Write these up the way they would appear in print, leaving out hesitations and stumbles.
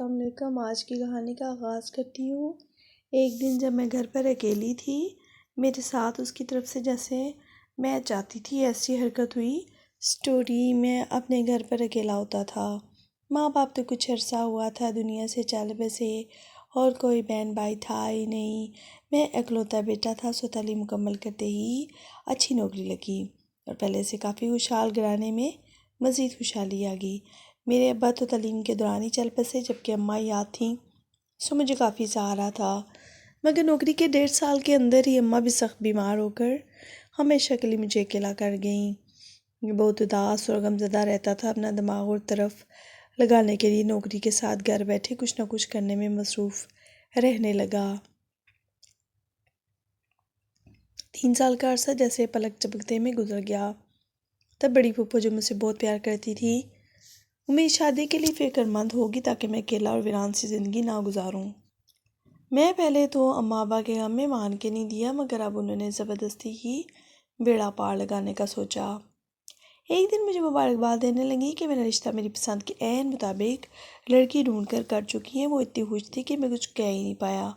السلام علیکم۔ آج کی کہانی کا آغاز کرتی ہوں۔ ایک دن جب میں گھر پر اکیلی تھی، میرے ساتھ اس کی طرف سے جیسے میں چاہتی تھی ایسی حرکت ہوئی۔ سٹوری میں اپنے گھر پر اکیلا ہوتا تھا۔ ماں باپ تو کچھ عرصہ ہوا تھا دنیا سے چل بسے اور کوئی بہن بھائی تھا ہی نہیں۔ میں اکلوتا بیٹا تھا، سو تعلیم مکمل کرتے ہی اچھی نوکری لگی اور پہلے سے کافی خوشحال گھرانے میں مزید خوشحالی آ گئی۔ میرے ابا تو تعلیم کے دوران ہی چل بسے، جبکہ اماں یاد تھیں، سو مجھے کافی سہارا تھا۔ مگر نوکری کے 1.5 سال کے اندر ہی اماں بھی سخت بیمار ہو کر ہمیشہ کے لیے مجھے اکیلا کر گئیں۔ یہ بہت اداس اور غمزدہ رہتا تھا، اپنا دماغ اور طرف لگانے کے لیے نوکری کے ساتھ گھر بیٹھے کچھ نہ کچھ کرنے میں مصروف رہنے لگا۔ 3 سال کا عرصہ جیسے پلک جھپکتے میں گزر گیا۔ تب بڑی پھوپھو جو مجھ سے بہت پیار کرتی تھی، وہ میری شادی کے لیے فکر مند ہوگی تاکہ میں اکیلا اور ویران سی زندگی نہ گزاروں۔ میں پہلے تو اماں ابا کے غم میں مان کے نہیں دیا، مگر اب انہوں نے زبردستی ہی بیڑا پار لگانے کا سوچا۔ ایک دن مجھے مبارکباد دینے لگی کہ میرا رشتہ میری پسند کے عین مطابق لڑکی ڈھونڈ کر چکی ہیں۔ وہ اتنی خوش تھی کہ میں کچھ کہہ ہی نہیں پایا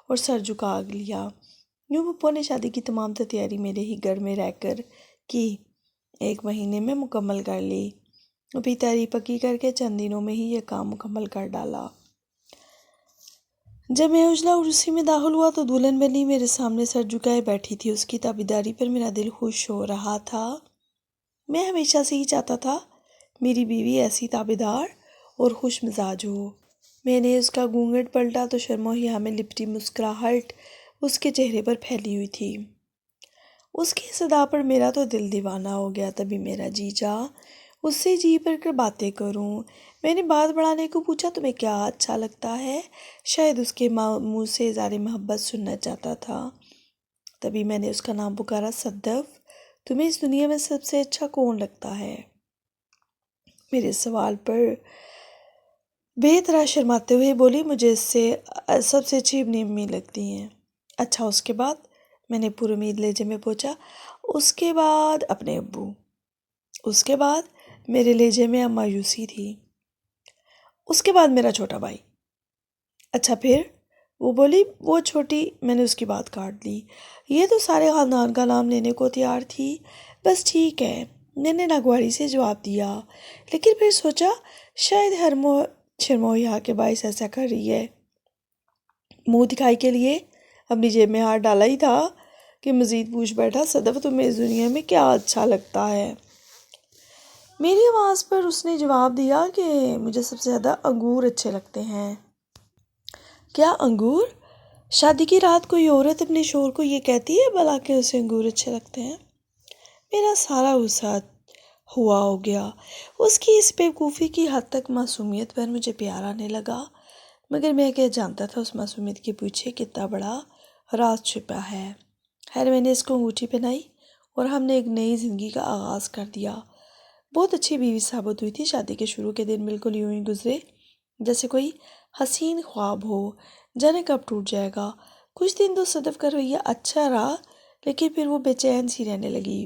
اور سر جھکا لیا۔ یوں پھوپھو نے شادی کی تمام تیاری میرے ہی گھر میں رہ کر کی۔ 1 مہینے میں مکمل کر لی۔ ابھی تیاری پکی کر کے چند دنوں میں ہی یہ کام مکمل کر ڈالا۔ جب میں اجلا عروسی میں داخل ہوا تو دلہن بنی میرے سامنے سر جھکائے بیٹھی تھی۔ اس کی تابیداری پر میرا دل خوش ہو رہا تھا۔ میں ہمیشہ سے ہی چاہتا تھا میری بیوی ایسی تابیدار اور خوش مزاج ہو۔ میں نے اس کا گھونگھٹ پلٹا تو شرم و حیا میں لپٹی مسکراہٹ اس کے چہرے پر پھیلی ہوئی تھی۔ اس کی صدا پر میرا تو دل دیوانہ ہو گیا۔ تبھی میرا جی چاہا اس سے جی بھر کر باتیں کروں۔ میں نے بات بڑھانے کو پوچھا، تمہیں کیا اچھا لگتا ہے؟ شاید اس کے منہ سے اظہار محبت سننا چاہتا تھا۔ تبھی میں نے اس کا نام پکارا، صدف، تمہیں اس دنیا میں سب سے اچھا کون لگتا ہے؟ میرے سوال پر بے طرح شرماتے ہوئے بولی، مجھے اس سے سب سے اچھی اپنی امی لگتی ہیں۔ اچھا، اس کے بعد؟ میں نے پر امید لہجے میں پوچھا۔ اس کے بعد اپنے ابو۔ اس کے بعد؟ میرے لہجے میں مایوسی تھی۔ اس کے بعد میرا چھوٹا بھائی۔ اچھا پھر؟ وہ بولی، وہ چھوٹی۔ میں نے اس کی بات کاٹ لی۔ یہ تو سارے خاندان کا نام لینے کو تیار تھی۔ بس ٹھیک ہے، میں نے ناگواری سے جواب دیا، لیکن پھر سوچا شاید شرم و حیا کے باعث ایسا کر رہی ہے۔ منہ دکھائی کے لیے اپنی جیب میں ہاتھ ڈالا ہی تھا کہ مزید پوچھ بیٹھا، صدف، تمہیں اس دنیا میں کیا اچھا لگتا ہے؟ میری آواز پر اس نے جواب دیا کہ مجھے سب سے زیادہ انگور اچھے لگتے ہیں۔ کیا انگور؟ شادی کی رات کوئی عورت اپنے شوہر کو یہ کہتی ہے بھلا کہ اسے انگور اچھے لگتے ہیں؟ میرا سارا غصہ ہوا ہو گیا۔ اس کی اس بیوقوفی کی حد تک معصومیت پر مجھے پیار آنے لگا، مگر میں کیا جانتا تھا اس معصومیت کے پیچھے کتنا بڑا راز چھپا ہے۔ خیر، میں نے اس کو انگوٹھی پہنائی اور ہم نے ایک نئی زندگی کا آغاز کر دیا۔ بہت اچھی بیوی ثابت ہوئی تھی۔ شادی کے شروع کے دن بالکل یوں ہی گزرے جیسے کوئی حسین خواب ہو، جانے کب ٹوٹ جائے گا۔ کچھ دن تو صدف کا رویہ اچھا رہا، لیکن پھر وہ بے چین سی رہنے لگی۔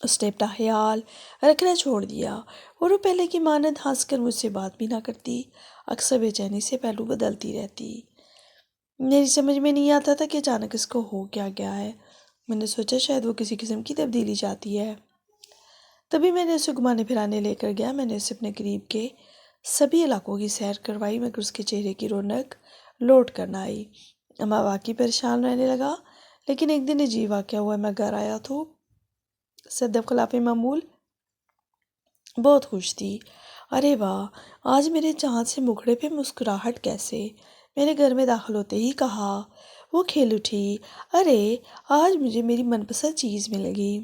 اس نے اپنا خیال رکھنا چھوڑ دیا اور وہ پہلے کی مانند ہنس کر مجھ سے بات بھی نہ کرتی، اکثر بے چینی سے پہلو بدلتی رہتی۔ میری سمجھ میں نہیں آتا تھا کہ اچانک اس کو ہو کیا گیا ہے۔ میں نے سوچا شاید وہ کسی قسم کی تبدیلی چاہتی ہے۔ تبھی میں نے اسے گھمانے پھرانے لے کر گیا۔ میں نے اسے اپنے قریب کے سبھی علاقوں کی سیر کروائی، مگر اس کے چہرے کی رونق لوٹ کر نہ آئی۔ اماں واقعی پریشان رہنے لگا۔ لیکن ایک دن عجیب واقعہ ہوا۔ میں گھر آیا تو صدف خلاف معمول بہت خوش تھی۔ ارے واہ، آج میرے چاند سے مکھڑے پہ مسکراہٹ کیسے؟ میں نے گھر میں داخل ہوتے ہی کہا۔ وہ کھل اٹھی۔ ارے، آج مجھے میری من پسند چیز مل گئی۔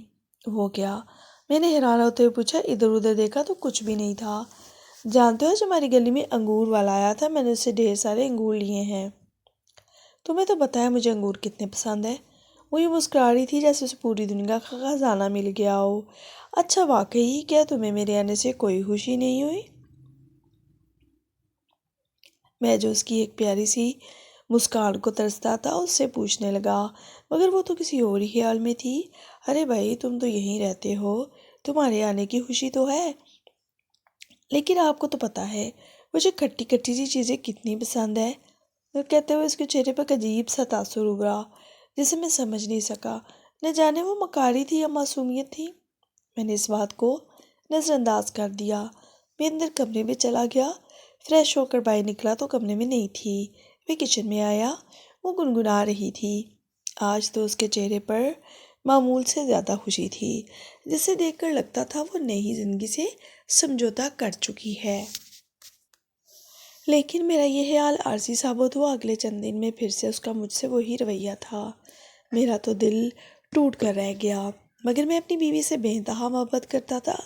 وہ کیا؟ میں نے حیران ہوتے ہوئے پوچھا۔ ادھر ادھر دیکھا تو کچھ بھی نہیں تھا۔ جانتے ہو، جو ہماری گلی میں انگور والا آیا تھا، میں نے اس سے ڈھیر سارے انگور لیے ہیں۔ تمہیں تو پتہ ہے مجھے انگور کتنے پسند ہیں۔ وہ یہ مسکرا رہی تھی جیسے اسے پوری دنیا کا خزانہ مل گیا ہو۔ اچھا، واقعی؟ کیا تمہیں میرے آنے سے کوئی خوشی نہیں ہوئی؟ میں جو اس کی ایک پیاری سی مسکان کو ترستا تھا اس سے پوچھنے لگا، مگر وہ تو کسی اور ہی خیال میں تھی۔ ارے بھائی، تم تو یہیں رہتے ہو، تمہارے آنے کی خوشی تو ہے، لیکن آپ کو تو پتہ ہے مجھے کھٹی کھٹی سی چیزیں کتنی پسند ہے، تو کہتے ہوئے اس کے چہرے پر ایک عجیب سا تاثر ابھرا جسے میں سمجھ نہیں سکا، نہ جانے وہ مکاری تھی یا معصومیت تھی۔ میں نے اس بات کو نظر انداز کر دیا۔ میں اندر کمرے میں چلا گیا، فریش ہو کر باہر نکلا تو کمرے میں نہیں تھی۔ میں کچن میں آیا، وہ گنگنا رہی تھی۔ آج تو اس کے چہرے پر معمول سے زیادہ خوشی تھی، جسے دیکھ کر لگتا تھا وہ نئی زندگی سے سمجھوتا کر چکی ہے۔ لیکن میرا یہ خیال عارضی ثابت ہوا۔ اگلے چند دن میں پھر سے اس کا مجھ سے وہی رویہ تھا۔ میرا تو دل ٹوٹ کر رہ گیا، مگر میں اپنی بیوی سے بے انتہا محبت کرتا تھا۔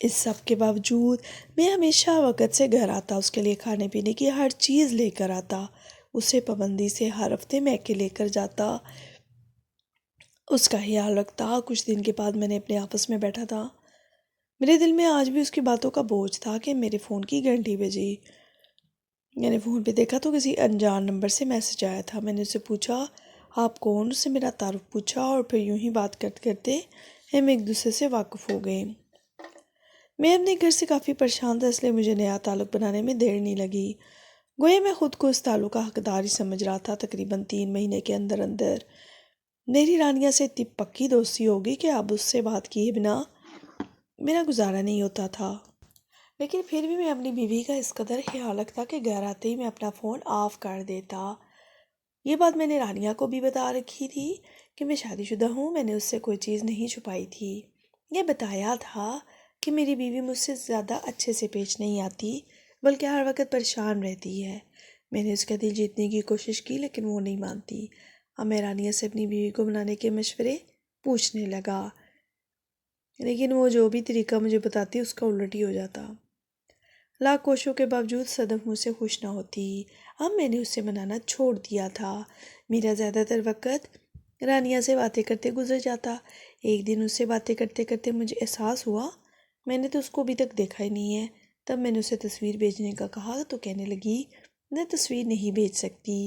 اس سب کے باوجود میں ہمیشہ وقت سے گھر آتا، اس کے لیے کھانے پینے کی ہر چیز لے کر آتا، اسے پابندی سے ہر ہفتے میکے لے کر جاتا، اس کا خیال رکھتا۔ کچھ دن کے بعد میں نے اپنے آفس میں بیٹھا تھا، میرے دل میں آج بھی اس کی باتوں کا بوجھ تھا کہ میرے فون کی گھنٹی بجی۔ میں نے فون پہ دیکھا تو کسی انجان نمبر سے میسج آیا تھا۔ میں نے اس سے پوچھا آپ کون، اس سے میرا تعارف پوچھا اور پھر یوں ہی بات کرتے کرتے ہم ایک دوسرے سے واقف ہو گئے۔ میں اپنے گھر سے کافی پریشان تھا، اس لیے مجھے نیا تعلق بنانے میں دیر نہیں لگی۔ گویا میں خود کو اس تعلق کا حقدار ہی سمجھ رہا تھا۔ تقریباً 3 مہینے کے اندر اندر میری رانیہ سے اتنی پکی دوستی ہوگی کہ اب اس سے بات کیے بنا میرا گزارا نہیں ہوتا تھا۔ لیکن پھر بھی میں اپنی بیوی کا اس قدر خیال رکھتا کہ گھر آتے ہی میں اپنا فون آف کر دیتا۔ یہ بات میں نے رانیہ کو بھی بتا رکھی تھی کہ میں شادی شدہ ہوں، میں نے اس سے کوئی چیز نہیں چھپائی تھی۔ یہ بتایا تھا کہ میری بیوی مجھ سے زیادہ اچھے سے پیش نہیں آتی، بلکہ ہر وقت پریشان رہتی ہے۔ میں نے اس کا دل جیتنے کی کوشش کی لیکن وہ نہیں مانتی۔ اب میں رانیہ سے اپنی بیوی کو منانے کے مشورے پوچھنے لگا، لیکن وہ جو بھی طریقہ مجھے بتاتی اس کا الٹ ہی ہو جاتا۔ لاکھ کوششوں کے باوجود صدف مجھ سے خوش نہ ہوتی۔ اب میں نے اسے منانا چھوڑ دیا تھا۔ میرا زیادہ تر وقت رانیہ سے باتیں کرتے گزر جاتا۔ ایک دن اس سے باتیں کرتے کرتے مجھے احساس ہوا میں نے تو اس کو ابھی تک دیکھا ہی نہیں ہے۔ تب میں نے اسے تصویر بھیجنے کا کہا تو کہنے لگی میں تصویر نہیں بھیج سکتی،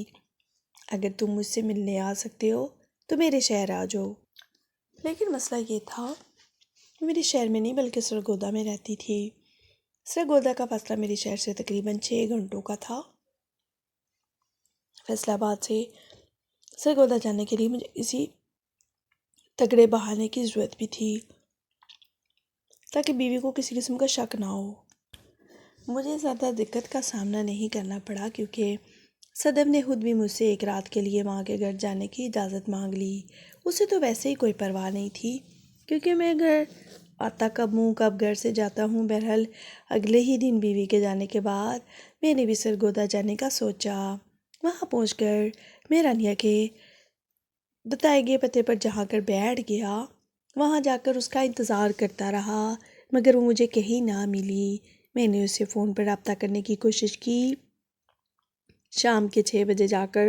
اگر تم مجھ سے ملنے آ سکتے ہو تو میرے شہر آ جاؤ۔ لیکن مسئلہ یہ تھا میرے شہر میں نہیں بلکہ سرگودا میں رہتی تھی۔ سرگودا کا فاصلہ میرے شہر سے تقریباً 6 گھنٹوں کا تھا۔ فیصل آباد سے سرگودا جانے کے لیے مجھے کسی تگڑے بہانے کی ضرورت بھی تھی تاکہ بیوی کو کسی قسم کا شک نہ ہو۔ مجھے زیادہ دقت کا سامنا نہیں کرنا پڑا کیونکہ صدف نے خود بھی مجھ سے ایک رات کے لیے ماں کے گھر جانے کی اجازت مانگ لی۔ اسے تو ویسے ہی کوئی پرواہ نہیں تھی کیونکہ میں گھر آتا کب ہوں کب گھر سے جاتا ہوں۔ بہرحال اگلے ہی دن بیوی کے جانے کے بعد میں نے بھی سرگودا جانے کا سوچا۔ وہاں پہنچ کر میں رانیہ کے بتائے گئے پتے پر جا کر بیٹھ گیا۔ وہاں جا کر اس کا انتظار کرتا رہا مگر وہ مجھے کہیں نہ ملی۔ میں نے اسے فون پر رابطہ کرنے کی کوشش کی۔ شام کے 6 بجے جا کر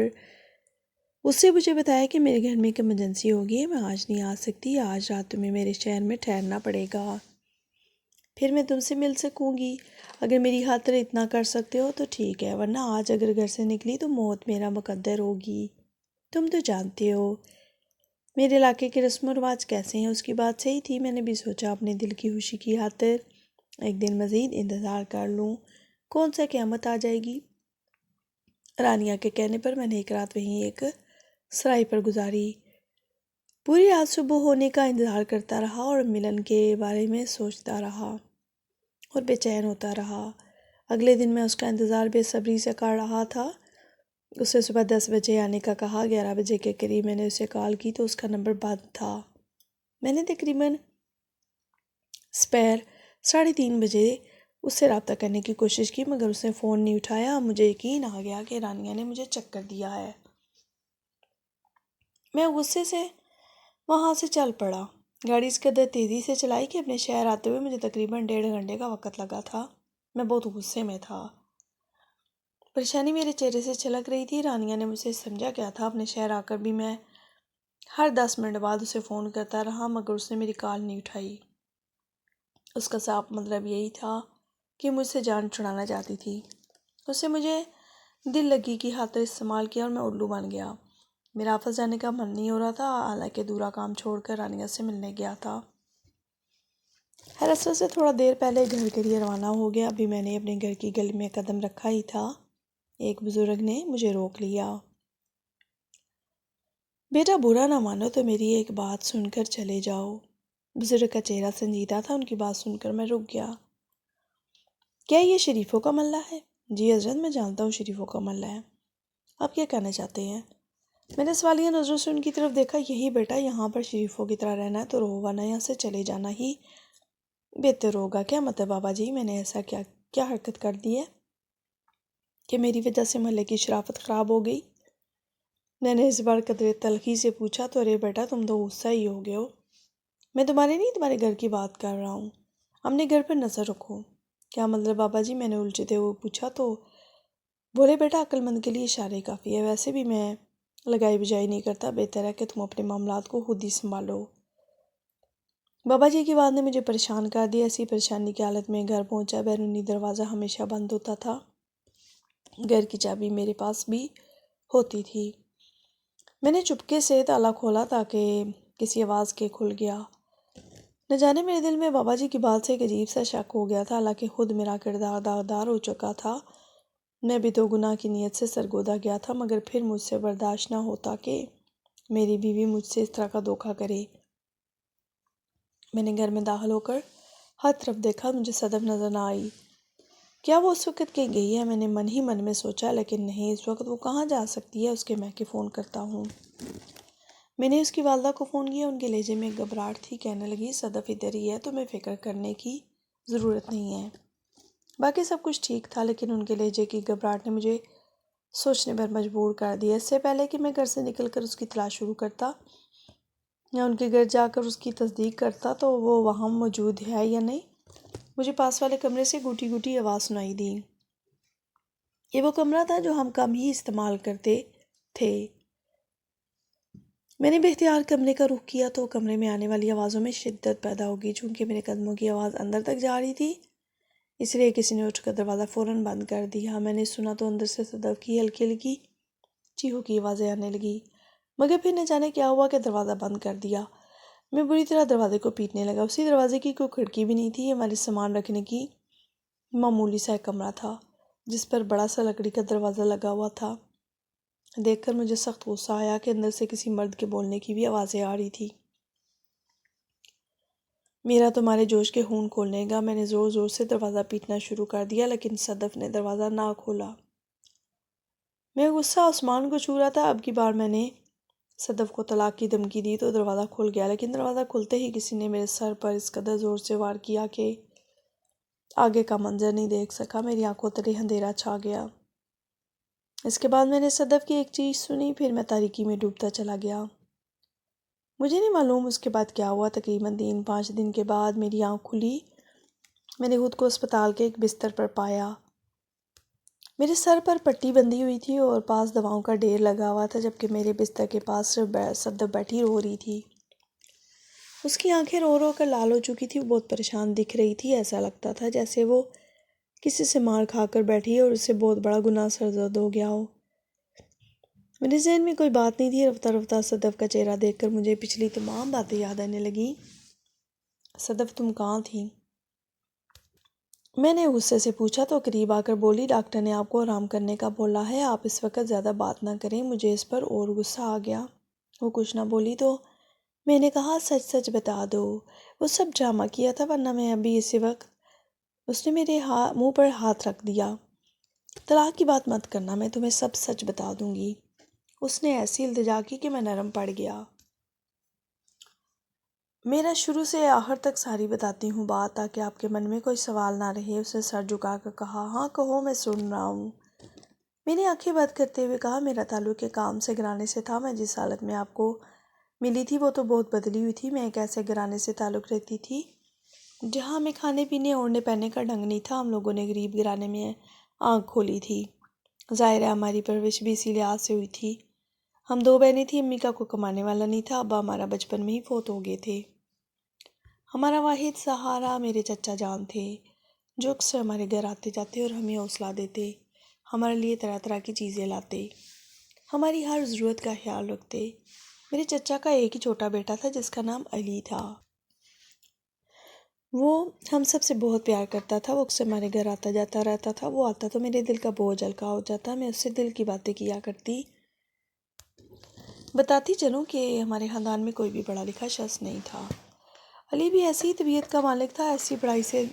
اس سے مجھے بتایا کہ میرے گھر میں ایک ایمرجنسی ہوگی ہے، میں آج نہیں آ سکتی، آج رات تمہیں میرے شہر میں ٹھہرنا پڑے گا، پھر میں تم سے مل سکوں گی۔ اگر میری خاطر اتنا کر سکتے ہو تو ٹھیک ہے، ورنہ آج اگر گھر سے نکلی تو موت میرا مقدر ہوگی۔ تم تو جانتے ہو میرے علاقے کے رسم و رواج کیسے ہیں۔ اس کی بات صحیح تھی۔ میں نے بھی سوچا اپنے دل کی خوشی کی خاطر ایک دن مزید انتظار کر لوں، کون سا قیامت آ جائے گی۔ رانیہ کے کہنے پر میں نے ایک رات وہیں ایک سرائی پر گزاری۔ پوری رات صبح ہونے کا انتظار کرتا رہا اور ملن کے بارے میں سوچتا رہا اور بے چین ہوتا رہا۔ اگلے دن میں اس کا انتظار بے صبری سے کر رہا تھا۔ اسے صبح 10 بجے آنے کا کہا۔ 11 بجے کے قریب میں نے اسے کال کی تو اس کا نمبر بند تھا۔ میں نے تقریباً سپیر 3:30 بجے اس سے رابطہ کرنے کی کوشش کی مگر اس نے فون نہیں اٹھایا۔ مجھے یقین آ گیا کہ رانیہ نے مجھے چکر دیا ہے۔ میں غصے سے وہاں سے چل پڑا۔ گاڑی اس قدر تیزی سے چلائی کہ اپنے شہر آتے ہوئے مجھے تقریباً 1.5 گھنٹے کا وقت لگا تھا۔ میں بہت غصے میں تھا، پریشانی میرے چہرے سے چھلک رہی تھی۔ رانیہ نے مجھ سے سمجھا کیا تھا۔ اپنے شہر آ کر بھی میں ہر 10 منٹ بعد اسے فون کرتا رہا مگر اس نے میری کال نہیں اٹھائی۔ اس کا صاف مطلب یہی تھا کہ مجھ سے جان چھڑانا چاہتی تھی۔ اس سے مجھے دل لگی کی خاطر استعمال کیا اور میں الو بن گیا۔ میرا آفس جانے کا من نہیں ہو رہا تھا، حالانکہ دورا کام چھوڑ کر رانیہ سے ملنے گیا تھا۔ ہر اثر سے تھوڑا دیر پہلے گھر کے لیے روانہ ہو گیا۔ ابھی میں نے اپنے گھر کی گلی میں قدم رکھا ہی تھا، ایک بزرگ نے مجھے روک لیا۔ بیٹا برا نہ مانو تو میری ایک بات سن کر چلے جاؤ۔ بزرگ کا چہرہ سنجیدہ تھا، ان کی بات سن کر میں رک گیا۔ کیا یہ شریفوں کا محلہ ہے؟ جی حضرت، میں جانتا ہوں شریفوں کا محلہ ہے۔ آپ کیا کہنا چاہتے ہیں؟ میں نے سوالیہ نظروں سے ان کی طرف دیکھا۔ یہی بیٹا، یہاں پر شریفوں کی طرح رہنا ہے تو رہو، ورنہ یہاں سے چلے جانا ہی بہتر ہوگا۔ کیا مطلب بابا جی؟ میں نے ایسا کیا حرکت کر دی ہے کہ میری وجہ سے محلے کی شرافت خراب ہو گئی؟ میں نے اس بار قدرے تلخی سے پوچھا تو ارے بیٹا تم تو غصہ ہی ہو گئے ہو۔ میں تمہارے نہیں، تمہارے گھر کی بات کر رہا ہوں۔ اپنے گھر پر نظر رکھو۔ کیا مطلب بابا جی؟ میں نے الجھتے ہوئے پوچھا تو بولے بیٹا عقل مند کے لیے اشارے کافی ہے، ویسے بھی میں لگائی بجائی نہیں کرتا، بہتر ہے کہ تم اپنے معاملات کو خود ہی سنبھالو۔ بابا جی کی بات نے مجھے پریشان کر دیا۔ ایسی پریشانی کی حالت میں گھر پہنچا۔ بیرونی دروازہ ہمیشہ بند ہوتا تھا، گھر کی چابی میرے پاس بھی ہوتی تھی۔ میں نے چپکے سے تالا کھولا تاکہ کسی آواز کے کھل گیا۔ نہ جانے میرے دل میں بابا جی کی بات سے ایک عجیب سا شک ہو گیا تھا، حالانکہ خود میرا کردار داغدار ہو چکا تھا۔ میں بھی تو گناہ کی نیت سے سرگودا گیا تھا، مگر پھر مجھ سے برداشت نہ ہوتا کہ میری بیوی مجھ سے اس طرح کا دھوکہ کرے۔ میں نے گھر میں داخل ہو کر ہر طرف دیکھا، مجھے صدف نظر نہ آئی۔ کیا وہ اس وقت کہیں گئی ہے؟ میں نے من ہی من میں سوچا، لیکن نہیں، اس وقت وہ کہاں جا سکتی ہے؟ اس کے میں کہ فون کرتا ہوں۔ میں نے اس کی والدہ کو فون کیا، ان کے لہجے میں گھبراہٹ تھی۔ کہنے لگی صدف ادھر ہی ہے، تمہیں فکر کرنے کی ضرورت نہیں ہے۔ باقی سب کچھ ٹھیک تھا، لیکن ان کے لہجے کی گھبراہٹ نے مجھے سوچنے پر مجبور کر دیا۔ اس سے پہلے کہ میں گھر سے نکل کر اس کی تلاش شروع کرتا یا ان کے گھر جا کر اس کی تصدیق کرتا تو وہ وہاں موجود ہے یا نہیں، مجھے پاس والے کمرے سے گوٹی گوٹی آواز سنائی دی۔ یہ وہ کمرہ تھا جو ہم کم ہی استعمال کرتے تھے۔ میں نے بے اختیار کمرے کا رخ کیا تو کمرے میں آنے والی آوازوں میں شدت پیدا ہو گئی۔ چونکہ میرے قدموں کی آواز اندر تک جا رہی تھی، اس لیے کسی نے اٹھ کر دروازہ فوراً بند کر دیا۔ میں نے سنا تو اندر سے صدف کی ہلکی ہلکی چیخوں کی آوازیں آنے لگی، مگر پھر نہ جانے کیا ہوا کہ دروازہ بند کر دیا۔ میں بری طرح دروازے کو پیٹنے لگا۔ اسی دروازے کی کوئی کھڑکی بھی نہیں تھی، یہ ہمارے سامان رکھنے کی معمولی سا ایک کمرہ تھا جس پر بڑا سا لکڑی کا دروازہ لگا ہوا تھا۔ دیکھ کر مجھے سخت غصہ آیا کہ اندر سے کسی مرد کے بولنے کی بھی آوازیں آ رہی تھی۔ میرا تمہارے جوش کے خون کھولنے گا۔ میں نے زور زور سے دروازہ پیٹنا شروع کر دیا، لیکن صدف نے دروازہ نہ کھولا۔ میں غصہ آسمان کو چھو رہا تھا۔ اب کی بار میں نے صدف کو طلاق کی دھمکی دی تو دروازہ کھل گیا، لیکن دروازہ کھلتے ہی کسی نے میرے سر پر اس قدر زور سے وار کیا کہ آگے کا منظر نہیں دیکھ سکا۔ میری آنکھوں تلے اندھیرا چھا گیا۔ اس کے بعد میں نے صدف کی ایک چیخ سنی، پھر میں تاریکی میں ڈوبتا چلا گیا۔ مجھے نہیں معلوم اس کے بعد کیا ہوا۔ تقریباً 3-5 دن کے بعد میری آنکھ کھلی۔ میں نے خود کو اسپتال کے ایک بستر پر پایا۔ میرے سر پر پٹی بندھی ہوئی تھی اور پاس دواؤں کا ڈھیر لگا ہوا تھا، جبکہ میرے بستر کے پاس صرف صدف بیٹھی رو رہی تھی۔ اس کی آنکھیں رو رو کر لال ہو چکی تھی، وہ بہت پریشان دکھ رہی تھی۔ ایسا لگتا تھا جیسے وہ کسی سے مار کھا کر بیٹھی ہے اور اسے بہت بڑا گناہ سرزد ہو گیا ہو۔ میرے ذہن میں کوئی بات نہیں تھی۔ رفتہ رفتہ صدف کا چہرہ دیکھ کر مجھے پچھلی تمام باتیں یاد آنے لگیں۔ صدف تم کہاں تھی؟ میں نے غصے سے پوچھا تو قریب آ کر بولی ڈاکٹر نے آپ کو آرام کرنے کا بولا ہے، آپ اس وقت زیادہ بات نہ کریں۔ مجھے اس پر اور غصہ آ گیا۔ وہ کچھ نہ بولی تو میں نے کہا سچ سچ بتا دو، وہ سب ڈرامہ کیا تھا، ورنہ میں ابھی اسی وقت۔ اس نے میرے منہ پر ہاتھ رکھ دیا۔ طلاق کی بات مت کرنا، میں تمہیں سب سچ بتا دوں گی۔ اس نے ایسی التجا کی کہ میں نرم پڑ گیا۔ میرا شروع سے آخر تک ساری بتاتی ہوں بات تاکہ آپ کے من میں کوئی سوال نہ رہے۔ اس نے سر جھکا کر کہا ہاں کہو، میں سن رہا ہوں۔ میں نے آنکھیں بند کرتے ہوئے کہا میرا تعلق کے کام سے گھرانے سے تھا۔ میں جس حالت میں آپ کو ملی تھی وہ تو بہت بدلی ہوئی تھی۔ میں ایک ایسے گھرانے سے تعلق رہتی تھی جہاں ہمیں کھانے پینے اوڑھنے پہننے کا ڈھنگ نہیں تھا۔ ہم لوگوں نے غریب گھرانے میں آنکھ کھولی تھی۔ ظاہر ہے ہماری پرورش بھی اسی لحاظ سے ہوئی تھی۔ ہم 2 بہنیں تھیں، امی کا کوئی کمانے والا نہیں تھا، ابا ہمارا بچپن میں ہی فوت ہو گئے تھے۔ ہمارا واحد سہارا میرے چچا جان تھے، جو اکثر ہمارے گھر آتے جاتے اور ہمیں حوصلہ دیتے، ہمارے لیے طرح طرح کی چیزیں لاتے، ہماری ہر ضرورت کا خیال رکھتے۔ میرے چچا کا ایک ہی چھوٹا بیٹا تھا جس کا نام علی تھا۔ وہ ہم سب سے بہت پیار کرتا تھا، وہ اکثر ہمارے گھر آتا جاتا رہتا تھا، وہ آتا تو میرے دل کا بوجھ ہلکا ہو جاتا، میں اس سے دل کی باتیں کیا کرتی۔ بتاتی چلوں کہ ہمارے خاندان میں کوئی بھی پڑھا لکھا شخص نہیں تھا۔ علی بھی ایسی ہی طبیعت کا مالک تھا، ایسی پڑھائی سے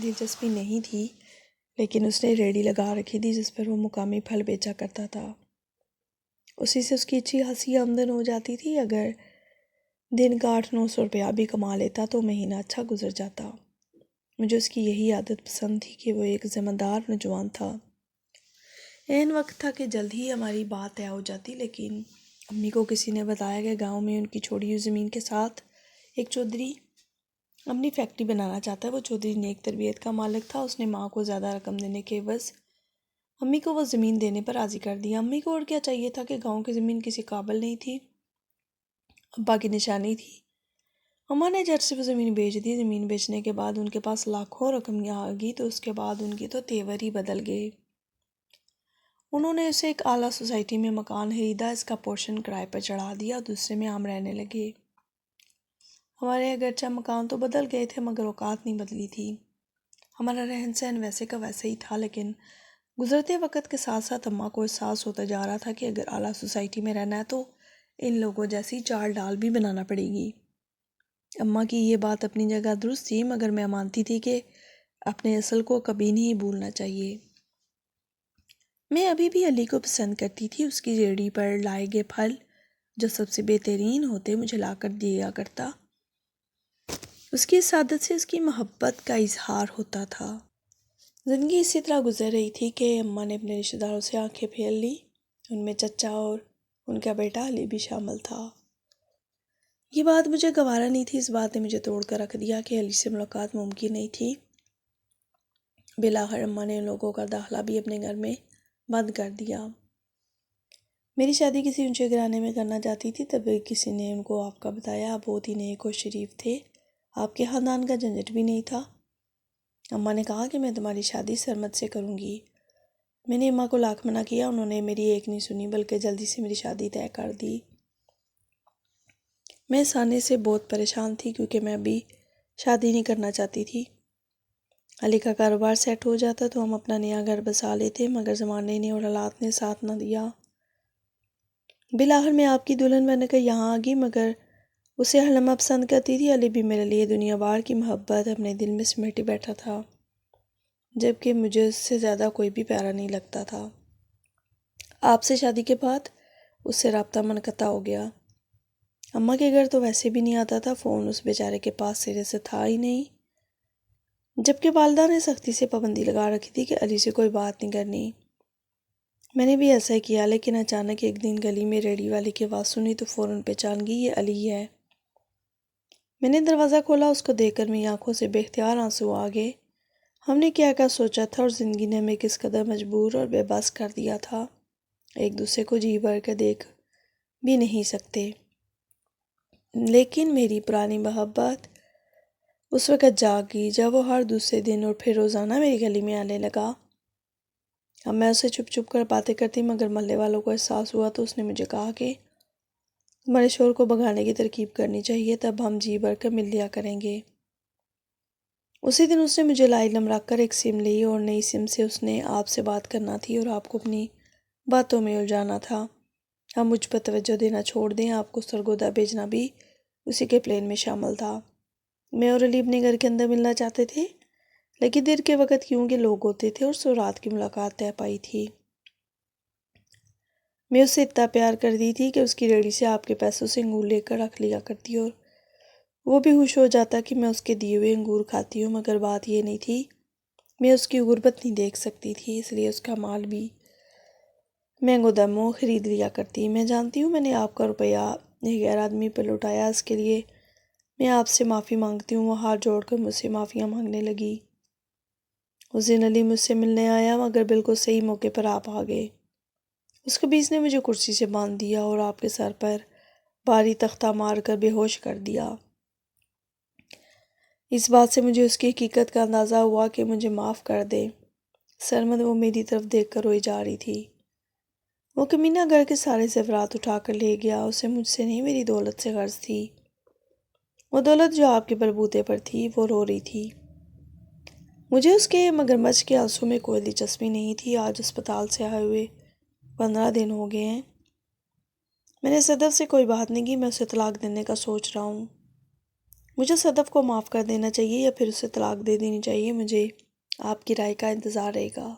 دلچسپی نہیں تھی، لیکن اس نے ریڑھی لگا رکھی تھی جس پر وہ مقامی پھل بیچا کرتا تھا۔ اسی سے اس کی اچھی خاصی آمدن ہو جاتی تھی، اگر دن کا 800-900 روپیہ بھی کما لیتا تو مہینہ اچھا گزر جاتا۔ مجھے اس کی یہی عادت پسند تھی کہ وہ ایک ذمہ دار نوجوان تھا۔ عین وقت تھا کہ جلد ہی ہماری بات طے ہو جاتی، لیکن امی کو کسی نے بتایا کہ گاؤں میں ان کی چھوڑی ہوئی زمین کے ساتھ ایک چودھری اپنی فیکٹری بنانا چاہتا ہے۔ وہ چودھری نیک تربیت کا مالک تھا، اس نے ماں کو زیادہ رقم دینے کے عوض امی کو وہ زمین دینے پر راضی کر دیا۔ امی کو اور کیا چاہیے تھا کہ گاؤں کی زمین کسی قابل نہیں تھی، ابا کی نشانی تھی۔ اماں نے جٹ سے وہ زمین بیچ دی۔ زمین بیچنے کے بعد ان کے پاس لاکھوں رقم آ گئی، تو اس کے بعد ان کی تو تیور ہی بدل گئے۔ انہوں نے اسے ایک اعلیٰ سوسائٹی میں مکان خریدا، اس کا پورشن کرائے پر چڑھا دیا، دوسرے میں ہم رہنے لگے۔ ہمارے اگرچہ مکان تو بدل گئے تھے مگر اوقات نہیں بدلی تھی۔ ہمارا رہن سہن ویسے کا ویسے ہی تھا، لیکن گزرتے وقت کے ساتھ ساتھ اماں کو احساس ہوتا جا رہا تھا کہ اگر اعلیٰ سوسائٹی میں رہنا ہے تو ان لوگوں جیسی چال ڈال بھی بنانا پڑے گی۔ اماں کی یہ بات اپنی جگہ درست تھی، مگر میں مانتی تھی کہ اپنے اصل کو کبھی نہیں بھولنا چاہیے۔ میں ابھی بھی علی کو پسند کرتی تھی، اس کی ریڑھی پر لائے گئے پھل جو سب سے بہترین ہوتے مجھے لا کر دیا کرتا۔ اس کی اس عادت سے اس کی محبت کا اظہار ہوتا تھا۔ زندگی اسی طرح گزر رہی تھی کہ اماں نے اپنے رشتہ داروں سے آنکھیں پھیر لی، ان میں چچا اور ان کا بیٹا علی بھی شامل تھا۔ یہ بات مجھے گوارا نہیں تھی، اس بات نے مجھے توڑ کر رکھ دیا کہ علی سے ملاقات ممکن نہیں تھی۔ بالآخر اماں نے ان لوگوں کا داخلہ بھی اپنے گھر میں بند کر دیا۔ میری شادی کسی اونچے گھرانے میں کرنا چاہتی تھی، تب کسی نے ان کو آپ کا بتایا، آپ بہت ہی نیک و شریف تھے، آپ کے خاندان کا جھنجٹ بھی نہیں تھا۔ اماں نے کہا کہ میں تمہاری شادی سرمد سے کروں گی۔ میں نے اماں کو لاکھ منع کیا، انہوں نے میری ایک نہیں سنی بلکہ جلدی سے میری شادی طے کر دی۔ میں اس آنے سے بہت پریشان تھی کیونکہ میں ابھی شادی نہیں کرنا چاہتی تھی۔ علی کا کاروبار سیٹ ہو جاتا تو ہم اپنا نیا گھر بسا لیتے، مگر زمانے نے اور حالات نے ساتھ نہ دیا۔ بالآخر میں آپ کی دلہن بن کر یہاں آ گئی، مگر اسے ہر لمحہ پسند کرتی تھی۔ علی بھی میرے لیے دنیا بھر کی محبت اپنے دل میں سمیٹے بیٹھا تھا، جبکہ مجھے اس سے زیادہ کوئی بھی پیارا نہیں لگتا تھا۔ آپ سے شادی کے بعد اس سے رابطہ منقطع ہو گیا۔ اماں کے گھر تو ویسے بھی نہیں آتا تھا، فون اس بیچارے کے پاس سرے سے تھا ہی نہیں، جبکہ والدہ نے سختی سے پابندی لگا رکھی تھی کہ علی سے کوئی بات نہیں کرنی۔ میں نے بھی ایسا ہی کیا، لیکن اچانک ایک دن گلی میں ریڑھی والی کی آواز سنی تو فوراً پہچان گئی، یہ علی ہے۔ میں نے دروازہ کھولا، اس کو دیکھ کر میری آنکھوں سے بے اختیار آنسو آ گئے۔ ہم نے کیا کیا سوچا تھا اور زندگی نے ہمیں کس قدر مجبور اور بے بس کر دیا تھا، ایک دوسرے کو جی بھر کے دیکھ بھی نہیں سکتے۔ لیکن میری پرانی محبت اس وقت جاگ گئی جب وہ ہر دوسرے دن اور پھر روزانہ میری گلی میں آنے لگا۔ اب میں اسے چھپ چھپ کر باتیں کرتی، مگر محلے والوں کو احساس ہوا تو اس نے مجھے کہا کہ تمہارے شوہر کو بھگانے کی ترکیب کرنی چاہیے، تب ہم جی بھر کر مل لیا کریں گے۔ اسی دن اس نے مجھے لا علم رکھ کر ایک سم لی اور نئی سم سے اس نے آپ سے بات کرنا تھی اور آپ کو اپنی باتوں میں الجھانا تھا۔ ہم مجھ پر توجہ دینا چھوڑ دیں، آپ کو سرگودا بھیجنا بھی اسی کے پلان میں شامل تھا۔ میں اور علی اپنے گھر کے اندر ملنا چاہتے تھے، لیکن دیر کے وقت کیونکہ لوگ ہوتے تھے اور سو رات کی ملاقات طے پائی تھی۔ میں اسے اتنا پیار کرتی تھی کہ اس کی ریڑھی سے آپ کے پیسوں سے انگور لے کر رکھ لیا کرتی اور وہ بھی خوش ہو جاتا کہ میں اس کے دیے ہوئے انگور کھاتی ہوں، مگر بات یہ نہیں تھی، میں اس کی غربت نہیں دیکھ سکتی تھی، اس لیے اس کا مال بھی میں گوداموں خرید لیا کرتی۔ میں جانتی ہوں میں نے آپ کا روپیہ ایک غیر آدمی پر لوٹایا، اس کے لیے میں آپ سے معافی مانگتی ہوں۔ وہ ہاتھ جوڑ کر مجھ سے معافیاں مانگنے لگی۔ اس دن علی مجھ سے ملنے آیا، مگر بالکل صحیح موقع پر آپ آ گئے۔ اس خبیث نے مجھے کرسی سے باندھ دیا اور آپ کے سر پر بھاری تختہ مار کر بے ہوش کر دیا۔ اس بات سے مجھے اس کی حقیقت کا اندازہ ہوا کہ مجھے معاف کر دے۔ سرمد وہ میری طرف دیکھ کر روئی جا رہی تھی۔ وہ کمینہ گھر کے سارے زیورات اٹھا کر لے گیا، اسے مجھ سے نہیں میری دولت سے غرض تھی۔ وہ دولت جو آپ کے بلبوتے پر تھی وہ رو رہی تھی۔ مجھے اس کے مگرمچھ کے آنسوں میں کوئی دلچسپی نہیں تھی۔ آج اسپتال سے آئے ہوئے 15 دن ہو گئے ہیں۔ میں نے صدف سے کوئی بات نہیں کی۔ میں اسے طلاق دینے کا سوچ رہا ہوں۔ مجھے صدف کو معاف کر دینا چاہیے یا پھر اسے طلاق دے دینی چاہیے؟ مجھے آپ کی رائے کا انتظار رہے گا۔